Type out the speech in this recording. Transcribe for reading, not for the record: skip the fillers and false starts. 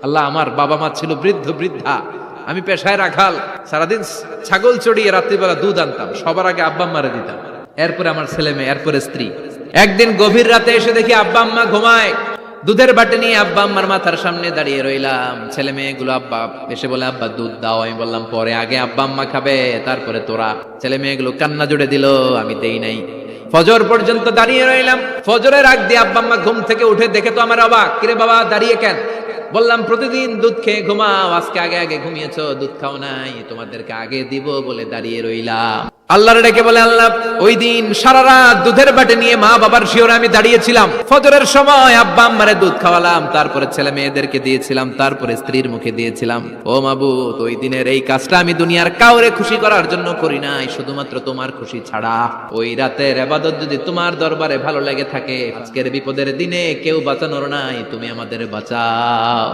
আল্লাহ, আমার বাবা মা ছিল বৃদ্ধ বৃদ্ধা, আমি পেশায় রাখাল, সারাদিন ছাগল চড়িয়ে রাত্রিবেলা দুধ আনতাম, সবার আগে আব্বা আম্মারে দিতাম, এরপরে আমার ছেলে মেয়ে, এরপরে স্ত্রী। একদিন গভীর রাতে এসে দেখি আব্বা আম্মা ঘুমায়, দুধের বাটি নিয়ে আব্বা আম্মার মাথার সামনে দাঁড়িয়ে রইলাম। ছেলে মেয়েগুলো আব্বা এসে বলে, আব্বা দুধ দাও। আমি বললাম পরে, আগে আব্বা আম্মা খাবে, তারপরে তোরা। ছেলে মেয়েগুলো কান্না জুড়ে দিল, আমি দেই নাই। ফজর পর্যন্ত দাঁড়িয়ে রইলাম। ফজরের আগ দিয়ে আব্বা আম্মা ঘুম থেকে উঠে দেখে তো আমার অবাক, কিরে বাবা দাঁড়িয়ে কেন? বললাম প্রতিদিন দুধ খেয়ে ঘুমাও, আজকে আগে আগে ঘুমিয়েছো, দুধ খাও নাই, তোমাদেরকে আগে দিব বলে দাঁড়িয়ে রইলাম। আল্লাহর ডেকে বলে, আল্লাহ, ওই দিন সারা রাত দুধের বাটি নিয়ে মা বাবার শিওরে আমি দাঁড়িয়েছিলাম, ফজরের সময় আব্বা আম্মারে দুধ খাওয়ালাম, তারপরে ছেলে মেয়েদেরকে দিয়েছিলাম, তারপরে স্ত্রীর মুখে দিয়েছিলাম। ও মাবুদ, ওই দিনের এই কাজটা আমি দুনিয়ার কাউরে খুশি করার জন্য করি নাই, শুধুমাত্র তোমার খুশি ছাড়া। ওই রাতের ইবাদত যদি তোমার দরবারে ভালো লেগে থাকে, আজকের বিপদের দিনে কেউ বাঁচানোর নাই, তুমি আমাদের বাঁচাও।